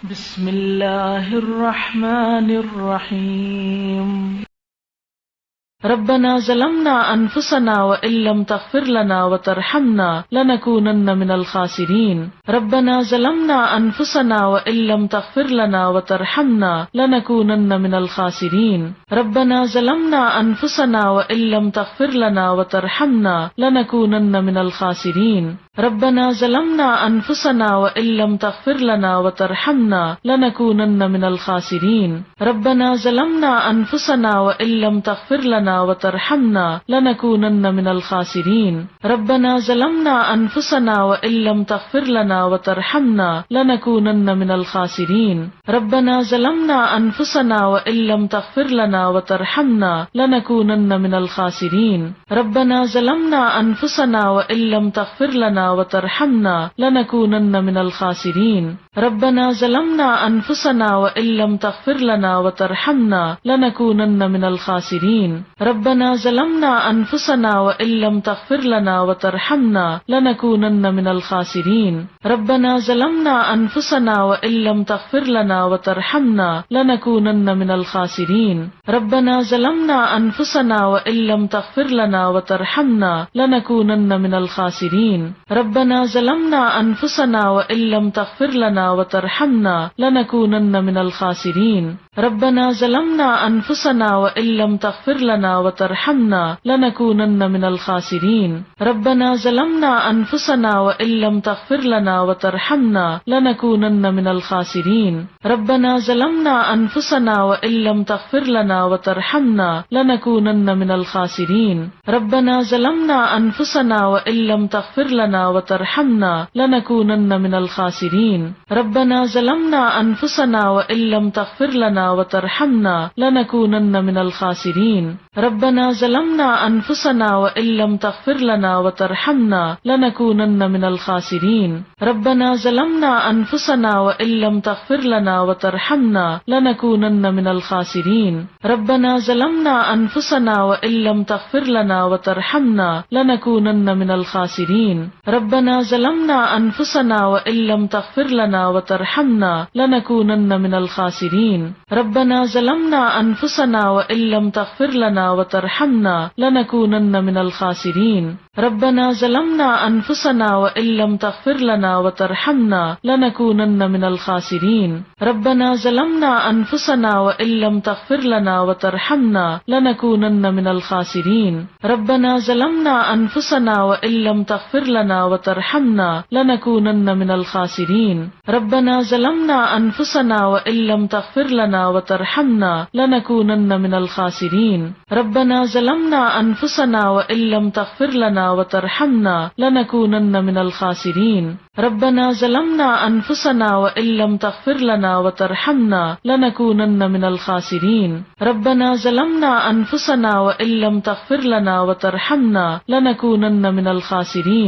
بسم الله الرحمن الرحيم ربنا ظلمنا أنفسنا وإن لم تغفر لنا وترحمنا لنكونن من الخاسرين. ربنا ظلمنا أنفسنا وإن لم تغفر لنا وترحمنا لنكونن من الخاسرين. ربنا ظلمنا أنفسنا وإن لم تغفر لنا وترحمنا لنكونن من الخاسرين. ربنا ظلمنا أنفسنا وإن لم تغفر لنا وترحمنا لنكونن من الخاسرين. ربنا ظلمنا أنفسنا وإن لم تغفر لنا وترحمنا لنكونن من الخاسرين. ربنا ظلمنا أنفسنا وإن لم تغفر لنا وترحمنا لنكونن من الخاسرين. ربنا ظلمنا أنفسنا وإن لم تغفر لنا وترحمنا لنكونن من الخاسرين. ربنا ظلمنا أنفسنا وإن لم تغفر لنا وترحمنا لنكونن من الخاسرين. ربنا ظلمنا أنفسنا وإن لم تغفر لنا وترحمنا لنكونن من الخاسرين. ربنا ظلمنا أنفسنا وإن لم تغفر لنا وترحمنا لنكونن من الخاسرين. ربنا ظلمنا أنفسنا وإن لم تغفر لنا وترحمنا لنكونن من الخاسرين. ربنا ظلمنا أنفسنا وإن لم تغفر لنا وترحمنا لنكونن من الخاسرين. ربنا ظلمنا أنفسنا وإن لم تغفر لنا وترحمنا لنكونن من الخاسرين. ربنا ظلمنا أنفسنا وإن لم تغفر لنا وترحمنا لنكونن من الخاسرين. ربنا ظلمنا أنفسنا وإن لم تغفر لنا وترحمنا لنكونن من الخاسرين. ربنا ظلمنا أنفسنا وإن لم تغفر لنا وترحمنا لنكونن من الخاسرين. ربنا ظلمنا أنفسنا وإن لم تغفر لنا وترحمنا لنكونن من الخاسرين. ربنا ظلمنا أنفسنا وإن لم تغفر لنا وترحمنا لنكونن من الخاسرين. ربنا ظلمنا أنفسنا وإن لم تغفر لنا وترحمنا لنكونن من الخاسرين. ربنا ظلمنا أنفسنا وإن لم تغفر لنا وترحمنا لنكونن من الخاسرين. ربنا ظلمنا أنفسنا وإن لم تغفر لنا وترحمنا لنكونن من الخاسرين. ربنا ظلمنا أنفسنا وإن لم تغفر لنا وترحمنا لنكونن من الخاسرين. ربنا ظلمنا أنفسنا وإن لم تغفر لنا وترحمنا لنكونن من الخاسرين. ربنا ظلمنا أنفسنا وإن لم تغفر لنا وترحمنا لنكونن من الخاسرين. ربنا ظلمنا أنفسنا وإن لم تغفر لنا وترحمنا لنكونن من الخاسرين. ربنا ظلمنا أنفسنا وإن لم تغفر لنا وترحمنا لنكونن من الخاسرين. ربنا ظلمنا أنفسنا وإن لم تغفر لنا وترحمنا لنكونن من الخاسرين. ربنا ظلمنا أنفسنا وإن لم تغفر لنا وترحمنا لنكونن من الخاسرين. ربنا ظلمنا أنفسنا وإن لم تغفر لنا وترحمنا لنكونن من الخاسرين. ربنا ظلمنا أنفسنا وإن لم تغفر لنا وترحمنا لنكونن من الخاسرين.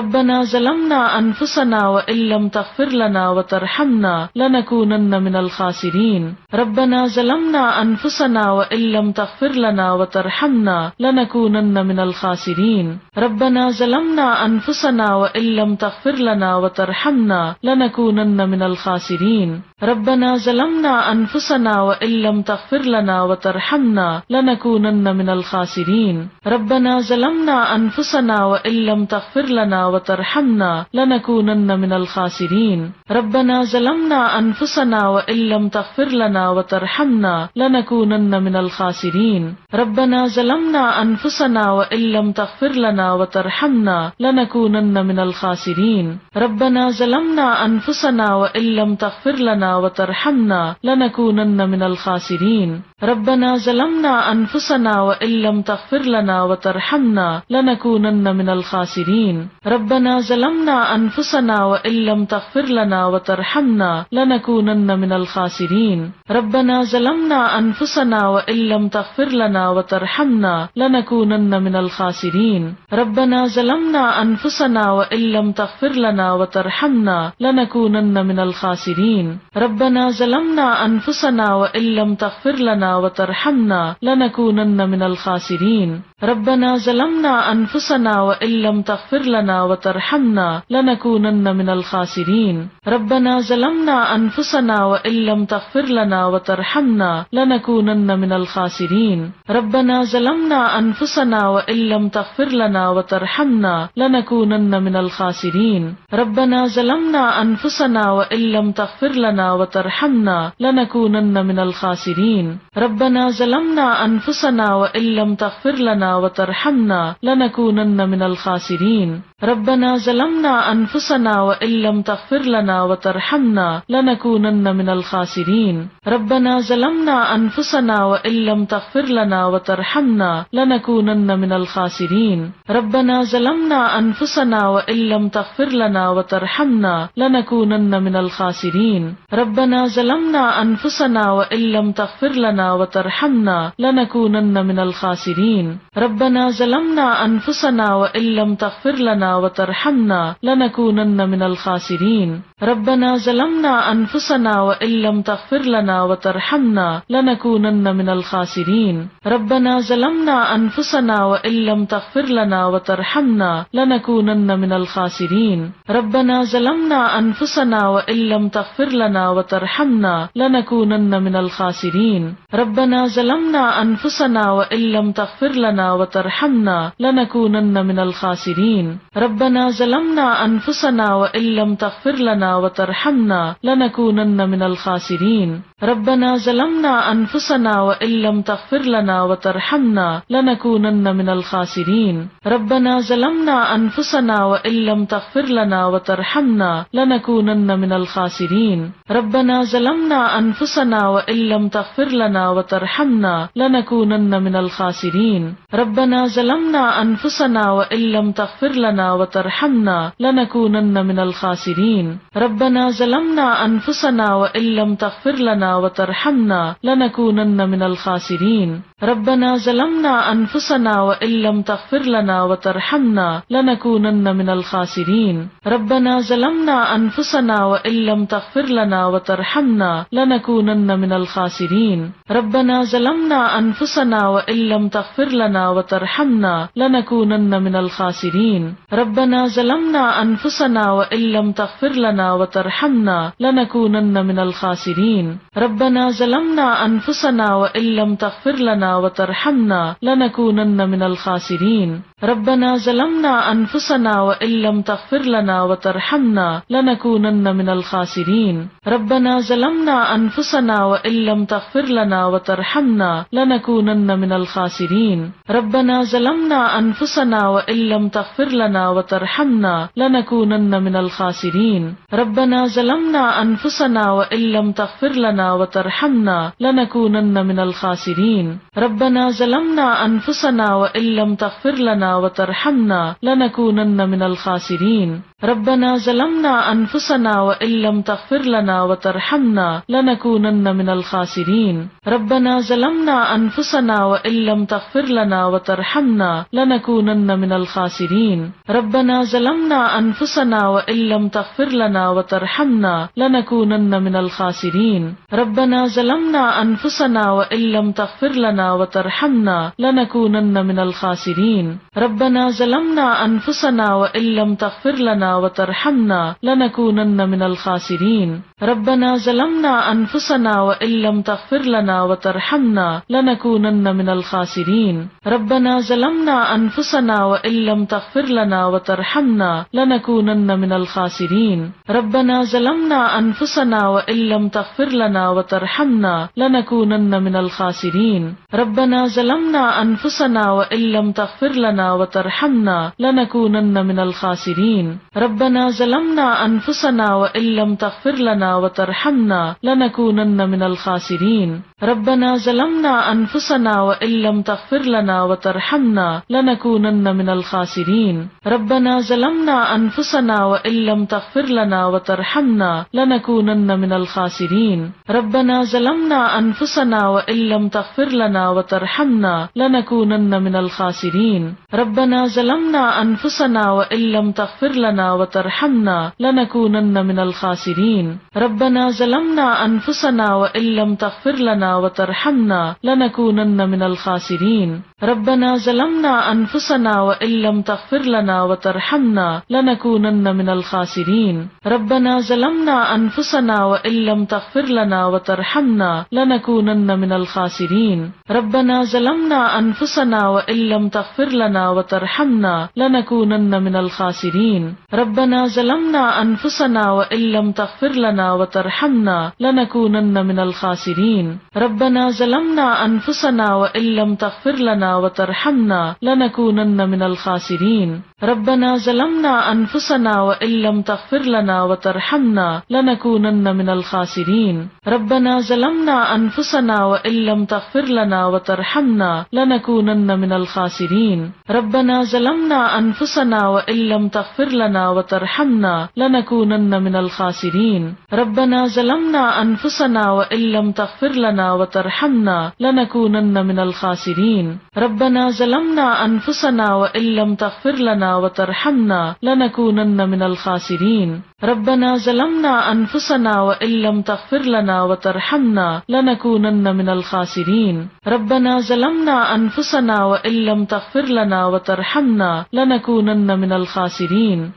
ربنا ظلمنا أنفسنا وإن لم تغفر لنا وترحمنا لنكونن من الخاسرين. ربنا ظلمنا أنفسنا وإن لم تغفر لنا وترحمنا لنكونن من الخاسرين. ربنا ظلمنا أنفسنا وإن لم تغفر لنا وترحمنا لنكونن من الخاسرين. ربنا ظلمنا أنفسنا وإن لم تغفر لنا وترحمنا لنكونن من الخاسرين. ربنا ظلمنا أنفسنا وإن لم تغفر لنا وترحمنا لنكونن من الخاسرين. ربنا ظلمنا أنفسنا وإن لم تغفر لنا وترحمنا لنكونن من الخاسرين. ربنا ظلمنا أنفسنا وإن لم تغفر لنا وترحمنا لنكونن من الخاسرين. ربنا ظلمنا أنفسنا وإن لم تغفر لنا وترحمنا لنكونن من الخاسرين. ربنا ظلمنا أنفسنا وإن لم تغفر لنا وترحمنا لنكونن من الخاسرين. ربنا ظلمنا أنفسنا وإن لم تغفر لنا وترحمنا لنكونن من الخاسرين. ربنا ظلمنا أنفسنا وإن لم تغفر لنا وترحمنا لنكونن من الخاسرين. ربنا ظلمنا أنفسنا وإن لم تغفر لنا وترحمنا لنكونن من الخاسرين. ربنا ظلمنا أنفسنا وإن لم تغفر لنا وترحمنا لنكونن من الخاسرين. ربنا ظلمنا أنفسنا وإن لم تغفر لنا وترحمنا لنكونن من الخاسرين. ربنا ظلمنا أنفسنا وإن لم تغفر لنا وترحمنا لنكونن من الخاسرين ربنا ظلمنا أنفسنا وإن لم تغفر لنا وترحمنا لنكونن من الخاسرين ربنا ظلمنا أنفسنا وإن لم تغفر لنا وترحمنا لنكونن من الخاسرين ربنا ظلمنا أنفسنا وإن لم تغفر لنا وترحمنا لنكونن من الخاسرين ربنا ظلمنا أنفسنا وإن لم تغفر لنا وترحمنا لنكونن من الخاسرين ربنا ظلمنا أنفسنا وإن لم تغفر لنا وترحمنا لنكونن من الخاسرين ربنا ظلمنا أنفسنا وإن لم تغفر لنا وترحمنا لنكونن من الخاسرين ربنا ظلمنا أنفسنا وإن لم تغفر لنا وترحمنا لنكونن من الخاسرين ربنا ظلمنا أنفسنا وإن لم تغفر لنا وترحمنا لنكونن من الخاسرين ربنا ظلمنا أنفسنا وإن لم تغفر لنا وترحمنا لنكونن من الخاسرين ربنا ظلمنا أنفسنا وإن لم تغفر لنا وترحمنا لنكونن من الخاسرين ربنا ظلمنا أنفسنا وإن لم تغفر لنا وترحمنا لنكونن من الخاسرين ربنا ظلمنا أنفسنا وإن لم تغفر لنا وترحمنا لنكونن من الخاسرين ربنا ظلمنا أنفسنا وإن لم تغفر لنا وترحمنا لنكونن من الخاسرين ربنا ظلمنا أنفسنا وإن لم تغفر لنا وترحمنا لنكونن من الخاسرين ربنا ظلمنا أنفسنا وإن لم تغفر لنا وترحمنا لنكونن من الخاسرين ربنا ظلمنا أنفسنا وإن لم تغفر لنا وترحمنا لنكونن من الخاسرين ربنا ظلمنا أنفسنا وإن لم تغفر لنا وترحمنا لنكونن من الخاسرين ربنا ظلمنا أنفسنا وإن لم تغفر لنا وترحمنا لنكونن من الخاسرين ربنا ظلمنا أنفسنا وإن لم تغفر لنا وترحمنا لنكونن من الخاسرين ربنا ظلمنا أنفسنا وإن لم تغفر لنا وترحمنا لنكونن من الخاسرين ربنا ظلمنا أنفسنا وإن لم تغفر لنا وترحمنا لنكونن من الخاسرين ربنا ظلمنا أنفسنا وإن لم تغفر لنا وترحمنا لنكونن من الخاسرين ربنا ظلمنا أنفسنا وإن لم تغفر لنا وترحمنا لنكونن من الخاسرين ربنا ظلمنا أنفسنا وإن لم تغفر لنا وترحمنا لنكونن من الخاسرين ربنا ظلمنا أنفسنا وإن لم تغفر لنا وترحمنا لنكونن من الخاسرين ربنا ظلمنا أنفسنا وإن لم تغفر لنا وترحمنا لنكونن من الخاسرين ربنا ظلمنا أنفسنا وإن لم تغفر لنا وترحمنا لنكونن من الخاسرين ربنا ظلمنا أنفسنا وإن لم تغفر لنا وترحمنا لنكونن من الخاسرين ربنا ظلمنا أنفسنا وإن لم تغفر لنا وترحمنا لنكونن من الخاسرين ربنا ظلمنا أنفسنا وإن لم تغفر لنا وترحمنا لنكونن من الخاسرين ربنا ظلمنا أنفسنا وإن لم تغفر لنا وترحمنا لنكونن من الخاسرين ربنا ظلمنا أنفسنا وإن لم تغفر لنا وترحمنا لنكونن من الخاسرين ربنا ظلمنا أنفسنا وإن لم تغفر لنا وترحمنا لنكونن من الخاسرين ربنا ظلمنا أنفسنا وإن لم تغفر لنا وترحمنا لنكونن من الخاسرين ربنا ظلمنا أنفسنا وإن لم تغفر لنا وترحمنا لنكونن من الخاسرين ربنا ظلمنا أنفسنا وإن لم تغفر لنا وترحمنا لنكونن من الخاسرين ربنا ظلمنا أنفسنا وإن لم تغفر لنا وترحمنا لنكونن من الخاسرين ربنا ظلمنا أنفسنا وإن لم تغفر لنا وترحمنا لنكونن من الخاسرين ربنا ظلمنا أنفسنا وإن لم تغفر لنا وترحمنا لنكونن من الخاسرين ربنا ظلمنا أنفسنا وإن لم تغفر لنا وترحمنا لنكونن من الخاسرين ربنا ظلمنا أنفسنا وإن لم تغفر لنا وترحمنا لنكونن من الخاسرين ربنا ظلمنا أنفسنا وإن لم تغفر لنا وترحمنا لنكونن من الخاسرين ربنا ظلمنا أنفسنا وإن لم تغفر لنا وترحمنا لنكونن من الخاسرين ربنا ظلمنا أنفسنا وإن لم تغفر لنا وترحمنا لنكونن من الخاسرين ربنا ظلمنا أنفسنا وإن لم تغفر لنا وترحمنا لنكونن من الخاسرين ربنا ظلمنا أنفسنا وإن لم تغفر لنا وترحمنا لنكونن من الخاسرين ربنا ظلمنا أنفسنا وإن لم تغفر لنا وترحمنا لنكونن من الخاسرين ربنا ظلمنا أنفسنا وإن لم تغفر لنا وترحمنا لنكونن من الخاسرين ربنا ظلمنا أنفسنا وإن لم تغفر لنا وترحمنا لنكونن من الخاسرين ربنا ظلمنا أنفسنا وإن لم تغفر لنا وترحمنا لنكونن من الخاسرين ربنا ظلمنا أنفسنا وإن لم تغفر لنا وترحمنا لنكونن من الخاسرين ربنا ظلمنا أنفسنا وإن لم تغفر لنا وترحمنا لنكونن من الخاسرين ربنا ظلمنا أنفسنا وإن لم تغفر لنا وترحمنا لنكونن من الخاسرين ربنا ظلمنا أنفسنا وإن لم تغفر لنا وترحمنا لنكونن من الخاسرين ربنا ظلمنا أنفسنا وإن لم تغفر لنا وترحمنا لنكونن من الخاسرين